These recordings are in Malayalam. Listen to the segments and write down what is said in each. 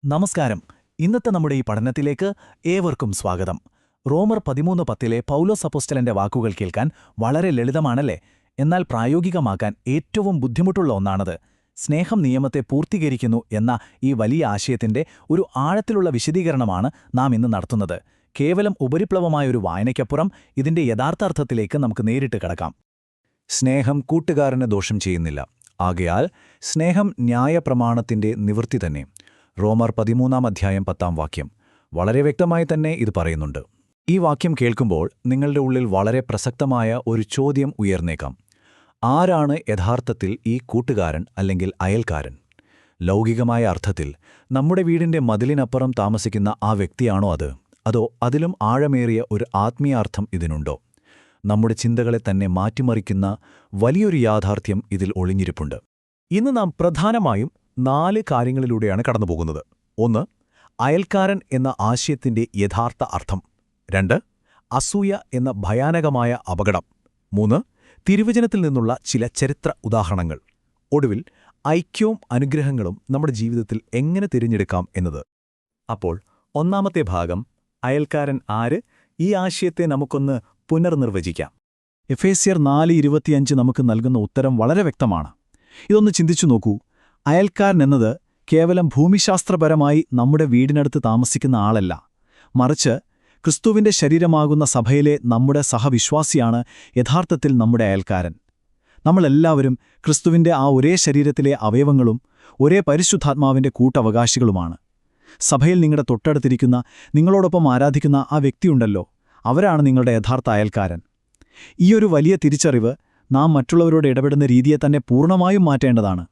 നമസ്കാരം. ഇന്നത്തെ നമ്മുടെ ഈ പഠനത്തിലേക്ക് ഏവർക്കും സ്വാഗതം. റോമർ 13:10 പൗലോസ് അപ്പോസ്തലന്റെ വാക്കുകൾ കേൾക്കാൻ വളരെ ലളിതമാണല്ലേ? എന്നാൽ പ്രായോഗികമാക്കാൻ ഏറ്റവും ബുദ്ധിമുട്ടുള്ള ഒന്നാണത്. സ്നേഹം നിയമത്തെ പൂർത്തീകരിക്കുന്നു എന്ന ഈ വലിയ ആശയത്തിന്റെ ഒരു ആഴത്തിലുള്ള വിശദീകരണമാണ് നാം ഇന്ന് നടത്തുന്നത്. കേവലം ഉപരിപ്ലവമായൊരു വായനയ്ക്കപ്പുറം ഇതിന്റെ യഥാർത്ഥ അർത്ഥത്തിലേക്ക് നമുക്ക് നേരിട്ട് കടക്കാം. സ്നേഹം കൂട്ടുകാരന് ദോഷം ചെയ്യുന്നില്ല. ആകയാൽ സ്നേഹം ന്യായപ്രമാണത്തിന്റെ നിവൃത്തി തന്നെ. റോമർ 13:10 വളരെ വ്യക്തമായി തന്നെ ഇത് പറയുന്നുണ്ട്. ഈ വാക്യം കേൾക്കുമ്പോൾ നിങ്ങളുടെ ഉള്ളിൽ വളരെ പ്രസക്തമായ ഒരു ചോദ്യം ഉയർന്നേക്കാം. ആരാണ് യഥാർത്ഥത്തിൽ ഈ കൂട്ടുകാരൻ അല്ലെങ്കിൽ അയൽക്കാരൻ? ലൗകികമായ അർത്ഥത്തിൽ നമ്മുടെ വീടിന്റെ മതിലിനപ്പുറം താമസിക്കുന്ന ആ വ്യക്തിയാണോ അത്? അതോ അതിലും ആഴമേറിയ ഒരു ആത്മീയാർത്ഥം ഇതിനുണ്ടോ? നമ്മുടെ ചിന്തകളെ തന്നെ മാറ്റിമറിക്കുന്ന വലിയൊരു യാഥാർത്ഥ്യം ഇതിൽ ഒളിഞ്ഞിരിപ്പുണ്ട്. ഇന്ന് നാം പ്രധാനമായും 4 കാര്യങ്ങളിലൂടെയാണ് കടന്നുപോകുന്നത്. 1. അയൽക്കാരൻ എന്ന ആശയത്തിന്റെ യഥാർത്ഥ അർത്ഥം. 2. അസൂയ എന്ന ഭയാനകമായ അപകടം. 3. തിരുവചനത്തിൽ നിന്നുള്ള ചില ചരിത്ര ഉദാഹരണങ്ങൾ. ഒടുവിൽ ഐക്യവും അനുഗ്രഹങ്ങളും നമ്മുടെ ജീവിതത്തിൽ എങ്ങനെ തിരഞ്ഞെടുക്കാം എന്നത്. അപ്പോൾ ഒന്നാമത്തെ ഭാഗം, അയൽക്കാരൻ ആര്? ഈ ആശയത്തെ നമുക്കൊന്ന് പുനർനിർവചിക്കാം. എഫേസ്യർ 4:25 നമുക്ക് നൽകുന്ന ഉത്തരം വളരെ വ്യക്തമാണ്. ഇതൊന്ന് ചിന്തിച്ചു നോക്കൂ. അയൽക്കാരൻ എന്നത് കേവലം ഭൂമിശാസ്ത്രപരമായി നമ്മുടെ വീടിനടുത്ത് താമസിക്കുന്ന ആളല്ല, മറിച്ച് ക്രിസ്തുവിന്റെ ശരീരമാകുന്ന സഭയിലെ നമ്മുടെ സഹവിശ്വാസിയാണ് യഥാർത്ഥത്തിൽ നമ്മുടെ അയൽക്കാരൻ. നമ്മളെല്ലാവരും ക്രിസ്തുവിന്റെ ആ ഒരേ ശരീരത്തിലെ അവയവങ്ങളും ഒരേ പരിശുദ്ധാത്മാവിന്റെ കൂട്ടവകാശികളുമാണ്. സഭയിൽ നിങ്ങളുടെ തൊട്ടടുത്തിരിക്കുന്ന, നിങ്ങളോടൊപ്പം ആരാധിക്കുന്ന ആ വ്യക്തിയുണ്ടല്ലോ, അവരാണ് നിങ്ങളുടെ യഥാർത്ഥ അയൽക്കാരൻ. ഈയൊരു വലിയ തിരിച്ചറിവ് നാം മറ്റുള്ളവരോട് ഇടപെടുന്ന രീതിയെ തന്നെ പൂർണ്ണമായും മാറ്റേണ്ടതാണ്.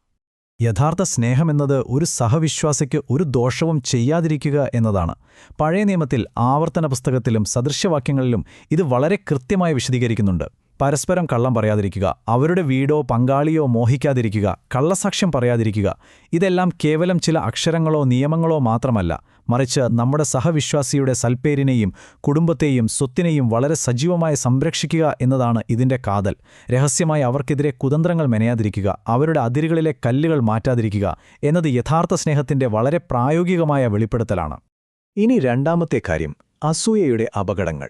യഥാർത്ഥ സ്നേഹമെന്നത് ഒരു സഹവിശ്വാസിക്ക് ഒരു ദോഷവും ചെയ്യാതിരിക്കുക എന്നതാണ്. പഴയ നിയമത്തിൽ ആവർത്തന പുസ്തകത്തിലും സദൃശ്യവാക്യങ്ങളിലും ഇത് വളരെ കൃത്യമായി വിശദീകരിക്കുന്നുണ്ട്. പരസ്പരം കള്ളം പറയാതിരിക്കുക, അവരുടെ വീടോ പങ്കാളിയോ മോഹിക്കാതിരിക്കുക, കള്ളസാക്ഷ്യം പറയാതിരിക്കുക. ഇതെല്ലാം കേവലം ചില അക്ഷരങ്ങളോ നിയമങ്ങളോ മാത്രമല്ല, മറിച്ച് നമ്മുടെ സഹവിശ്വാസിയുടെ സൽപ്പേരിനെയും കുടുംബത്തെയും സ്വത്തിനെയും വളരെ സജീവമായി സംരക്ഷിക്കുക എന്നതാണ് ഇതിന്റെ കാതൽ. രഹസ്യമായി അവർക്കെതിരെ കുതന്ത്രങ്ങൾ മെനയാതിരിക്കുക, അവരുടെ അതിരുകളിലെ കല്ലുകൾ മാറ്റാതിരിക്കുക എന്നത് യഥാർത്ഥ സ്നേഹത്തിന്റെ വളരെ പ്രായോഗികമായ വെളിപ്പെടുത്തലാണ്. ഇനി രണ്ടാമത്തെ കാര്യം, അസൂയയുടെ അപകടങ്ങൾ.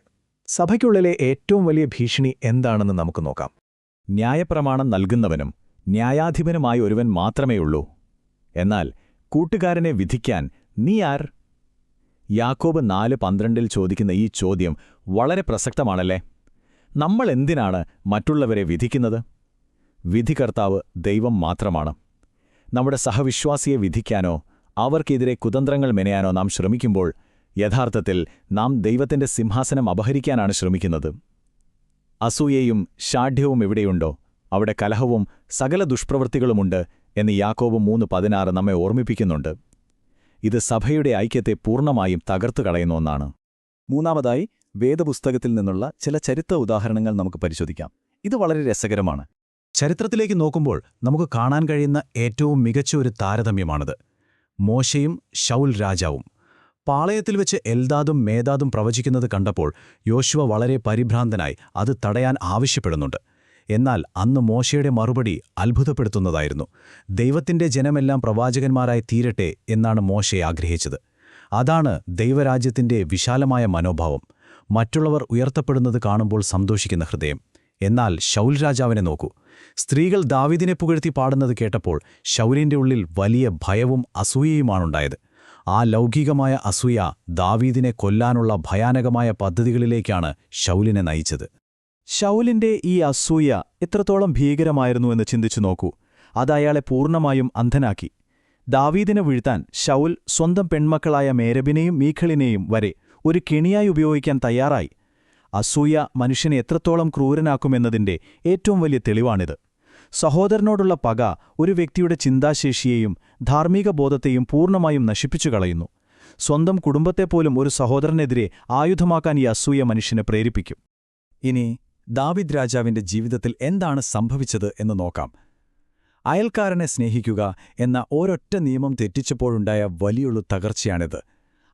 സഭയ്ക്കുള്ളിലെ ഏറ്റവും വലിയ ഭീഷണി എന്താണെന്ന് നമുക്ക് നോക്കാം. ന്യായപ്രമാണം നൽകുന്നവനും ന്യായാധിപനുമായ ഒരുവൻ മാത്രമേയുള്ളൂ. എന്നാൽ കൂട്ടുകാരനെ വിധിക്കാൻ നീ ആർ? യാക്കോബ് 4:12 ചോദിക്കുന്ന ഈ ചോദ്യം വളരെ പ്രസക്തമാണല്ലേ. നമ്മൾ എന്തിനാണ് മറ്റുള്ളവരെ വിധിക്കുന്നത്? വിധികർത്താവ് ദൈവം മാത്രമാണ്. നമ്മുടെ സഹവിശ്വാസിയെ വിധിക്കാനോ അവർക്കെതിരെ കുതന്ത്രങ്ങൾ മെനയാനോ നാം ശ്രമിക്കുമ്പോൾ യഥാർത്ഥത്തിൽ നാം ദൈവത്തിന്റെ സിംഹാസനം അപഹരിക്കാനാണ് ശ്രമിക്കുന്നത്. അസൂയയും ഷാഢ്യവും എവിടെയുണ്ടോ അവിടെ കലഹവും സകല ദുഷ്പ്രവൃത്തികളുമുണ്ട് എന്ന് യാക്കോബ് 3:16 നമ്മെ ഓർമ്മിപ്പിക്കുന്നുണ്ട്. ഇത് സഭയുടെ ഐക്യത്തെ പൂർണ്ണമായും തകർത്തു കളയുന്ന ഒന്നാണ്. മൂന്നാമതായി, വേദപുസ്തകത്തിൽ നിന്നുള്ള ചില ചരിത്ര ഉദാഹരണങ്ങൾ നമുക്ക് പരിശോധിക്കാം. ഇത് വളരെ രസകരമാണ്. ചരിത്രത്തിലേക്ക് നോക്കുമ്പോൾ നമുക്ക് കാണാൻ കഴിയുന്ന ഏറ്റവും മികച്ച ഒരു താരതമ്യമാണിത്. മോശയും ശൗൽ രാജാവും. പാളയത്തിൽ വെച്ച് എൽദാദും മേദാദും പ്രവചിക്കുന്നത് കണ്ടപ്പോൾ യോശുവ വളരെ പരിഭ്രാന്തനായി അത് തടയാൻ ആവശ്യപ്പെടുന്നുണ്ട്. എന്നാൽ അന്ന് മോശയുടെ മറുപടി അത്ഭുതപ്പെടുത്തുന്നതായിരുന്നു. ദൈവത്തിന്റെ ജനമെല്ലാം പ്രവാചകന്മാരായി തീരട്ടെ എന്നാണ് മോശെ ആഗ്രഹിച്ചത്. അതാണ് ദൈവരാജ്യത്തിന്റെ വിശാലമായ മനോഭാവം. മറ്റുള്ളവർ ഉയർത്തപ്പെടുന്നത് കാണുമ്പോൾ സന്തോഷിക്കുന്ന ഹൃദയം. എന്നാൽ ശൗൽ രാജാവിനെ നോക്കൂ. സ്ത്രീകൾ ദാവീദിനെ പുകഴ്ത്തി പാടുന്നത് കേട്ടപ്പോൾ ശൗലിന്റെ ഉള്ളിൽ വലിയ ഭയവും അസൂയയുമാണുണ്ടായത്. ആ ലൗകികമായ അസൂയ ദാവീദിനെ കൊല്ലാനുള്ള ഭയാനകമായ പദ്ധതികളിലേക്കാണ് ശൗലിനെ നയിച്ചത്. ശൗലിന്റെ ഈ അസൂയ എത്രത്തോളം ഭീകരമായിരുന്നു എന്ന് ചിന്തിച്ചു നോക്കൂ. അത് അയാളെ പൂർണ്ണമായും അന്ധനാക്കി. ദാവീദിനെ വീഴ്ത്താൻ ശൗൽ സ്വന്തം പെൺമക്കളായ മേരബിനെയും മീഖളിനെയും വരെ ഒരു കെണിയായി ഉപയോഗിക്കാൻ തയ്യാറായി. അസൂയ മനുഷ്യനെ എത്രത്തോളം ക്രൂരനാക്കുമെന്നതിന്റെ ഏറ്റവും വലിയ തെളിവാണിത്. സഹോദരനോടുള്ള പക ഒരു വ്യക്തിയുടെ ചിന്താശേഷിയെയും ധാർമ്മിക ബോധത്തെയും പൂർണ്ണമായും നശിപ്പിച്ചു കളയുന്നു. സ്വന്തം കുടുംബത്തെപ്പോലും ഒരു സഹോദരനെതിരെ ആയുധമാക്കാൻ ഈ അസൂയ മനുഷ്യനെ പ്രേരിപ്പിക്കും. ഇനി ദാവീദ് രാജാവിന്റെ ജീവിതത്തിൽ എന്താണ് സംഭവിച്ചത് എന്ന് നോക്കാം. അയൽക്കാരനെ സ്നേഹിക്കുക എന്ന ഒരൊറ്റ നിയമം തെറ്റിച്ചപ്പോഴുണ്ടായ വലിയൊരു തകർച്ചയാണിത്.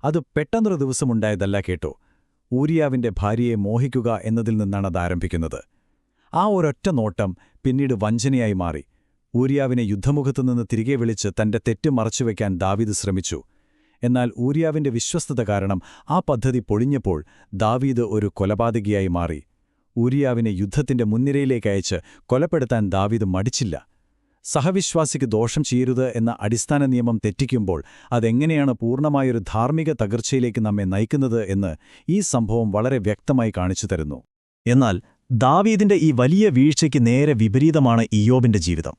അത് പെട്ടെന്നൊരു ദിവസമുണ്ടായതല്ല കേട്ടോ. ഊരിയാവിന്റെ ഭാര്യയെ മോഹിക്കുക എന്നതിൽ നിന്നാണ് അത് ആരംഭിക്കുന്നത്. ആ ഒരൊറ്റ നോട്ടം പിന്നീട് വഞ്ചനയായി മാറി. ഊരിയാവിനെ യുദ്ധമുഖത്തുനിന്ന് തിരികെ വിളിച്ച് തന്റെ തെറ്റ് മറച്ചുവെക്കാൻ ദാവീദ് ശ്രമിച്ചു. എന്നാൽ ഊരിയാവിന്റെ വിശ്വസ്തത കാരണം ആ പദ്ധതി പൊളിഞ്ഞപ്പോൾ ദാവീദ് ഒരു കൊലപാതകിയായി മാറി. ഊരിയാവിനെ യുദ്ധത്തിന്റെ മുൻനിരയിലേക്ക് അയച്ച് കൊലപ്പെടുത്താൻ ദാവീദ് മടിച്ചില്ല. സഹവിശ്വാസിക്ക് ദോഷം ചെയ്യരുത് എന്ന അടിസ്ഥാന നിയമം തെറ്റിക്കുമ്പോൾ അതെങ്ങനെയാണ് പൂർണ്ണമായൊരു ധാർമ്മിക തകർച്ചയിലേക്ക് നമ്മെ നയിക്കുന്നത് എന്ന് ഈ സംഭവം വളരെ വ്യക്തമായി കാണിച്ചു തരുന്നു. എന്നാൽ ദാവീദിന്റെ ഈ വലിയ വീഴ്ചയ്ക്ക് നേരെ വിപരീതമാണ് ഇയ്യോബിന്റെ ജീവിതം.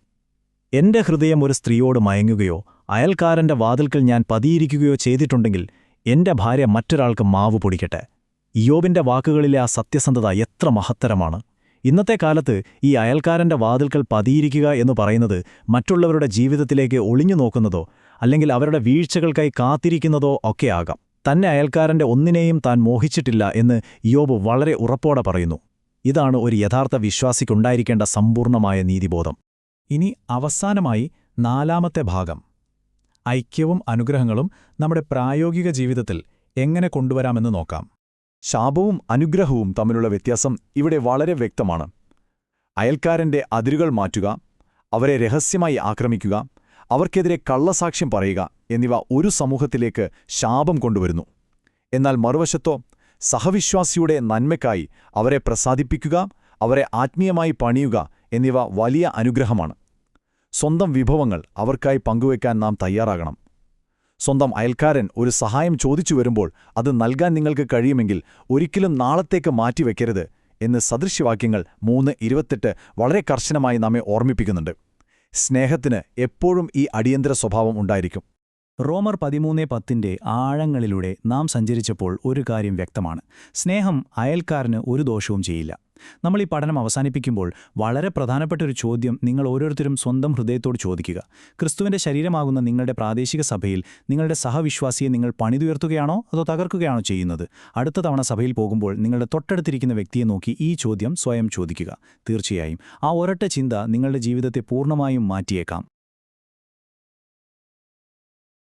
എന്റെ ഹൃദയം ഒരു സ്ത്രീയോട് മയങ്ങുകയോ അയൽക്കാരന്റെ വാതിൽക്കൽ ഞാൻ പതിയിരിക്കുകയോ ചെയ്തിട്ടുണ്ടെങ്കിൽ എന്റെ ഭാര്യ മറ്റൊരാൾക്ക് മാവ് പൊടിക്കട്ടെ. ഇയ്യോബിന്റെ വാക്കുകളിലെ ആ സത്യസന്ധത എത്ര മഹത്തരമാണ്! ഇന്നത്തെ കാലത്ത് ഈ അയൽക്കാരന്റെ വാതിൽക്കൽ പതിയിരിക്കുക എന്ന് പറയുന്നത് മറ്റുള്ളവരുടെ ജീവിതത്തിലേക്ക് ഒളിഞ്ഞു നോക്കുന്നതോ അല്ലെങ്കിൽ അവരുടെ വീഴ്ചകൾക്കായി കാത്തിരിക്കുന്നതോ ഒക്കെ ആകാം. തന്നെ അയൽക്കാരന്റെ ഒന്നിനെയും താൻ മോഹിച്ചിട്ടില്ല എന്ന് ഇയ്യോബ് വളരെ ഉറപ്പോടെ പറയുന്നു. ഇതാണ് ഒരു യഥാർത്ഥ വിശ്വാസിക്കുണ്ടായിരിക്കേണ്ട സമ്പൂർണമായ നീതിബോധം. ഇനി അവസാനമായി 4ാമത്തെ ഭാഗം, ഐക്യവും അനുഗ്രഹങ്ങളും നമ്മുടെ പ്രായോഗിക ജീവിതത്തിൽ എങ്ങനെ കൊണ്ടുവരാമെന്ന് നോക്കാം. ശാപവും അനുഗ്രഹവും തമ്മിലുള്ള വ്യത്യാസം ഇവിടെ വളരെ വ്യക്തമാണ്. അയൽക്കാരന്റെ അതിരുകൾ മാറ്റുക, അവരെ രഹസ്യമായി ആക്രമിക്കുക, അവർക്കെതിരെ കള്ളസാക്ഷ്യം പറയുക എന്നിവ ഒരു സമൂഹത്തിലേക്ക് ശാപം കൊണ്ടുവരുന്നു. എന്നാൽ മറുവശത്തോ സഹവിശ്വാസിയുടെ നന്മയ്ക്കായി അവരെ പ്രസാദിപ്പിക്കുക, അവരെ ആത്മീയമായി പണിയുക എന്നിവ വലിയ അനുഗ്രഹമാണ്. സ്വന്തം വിഭവങ്ങൾ അവർക്കായി പങ്കുവയ്ക്കാൻ നാം തയ്യാറാകണം. സ്വന്തം അയൽക്കാരൻ ഒരു സഹായം ചോദിച്ചു വരുമ്പോൾ അത് നൽകാൻ നിങ്ങൾക്ക് കഴിയുമെങ്കിൽ ഒരിക്കലും നാളത്തേക്ക് മാറ്റിവെക്കരുത് എന്ന് സദൃശ്യവാക്യങ്ങൾ 3:28 വളരെ കർശനമായി നമ്മെ ഓർമ്മിപ്പിക്കുന്നുണ്ട്. സ്നേഹത്തിന് എപ്പോഴും ഈ അടിയന്തര സ്വഭാവം ഉണ്ടായിരിക്കും. റോമർ 13:10 ആഴങ്ങളിലൂടെ നാം സഞ്ചരിച്ചപ്പോൾ ഒരു കാര്യം വ്യക്തമാണ്: സ്നേഹം അയൽക്കാരന് ഒരു ദോഷവും ചെയ്യില്ല. നമ്മൾ ഈ പഠനം അവസാനിപ്പിക്കുമ്പോൾ വളരെ പ്രധാനപ്പെട്ട ഒരു ചോദ്യം നിങ്ങൾ ഓരോരുത്തരും സ്വന്തം ഹൃദയത്തോട് ചോദിക്കുക. ക്രിസ്തുവിന്റെ ശരീരമാകുന്ന നിങ്ങളുടെ പ്രാദേശിക സഭയിൽ നിങ്ങളുടെ സഹവിശ്വാസിയെ നിങ്ങൾ പണിതുയർത്തുകയാണോ അതോ തകർക്കുകയാണോ ചെയ്യുന്നത്? അടുത്ത തവണ സഭയിൽ പോകുമ്പോൾ നിങ്ങളുടെ തൊട്ടടുത്തിരിക്കുന്ന വ്യക്തിയെ നോക്കി ഈ ചോദ്യം സ്വയം ചോദിക്കുക. തീർച്ചയായും ആ ഒരൊറ്റ ചിന്ത നിങ്ങളുടെ ജീവിതത്തെ പൂർണ്ണമായും മാറ്റിയേക്കാം.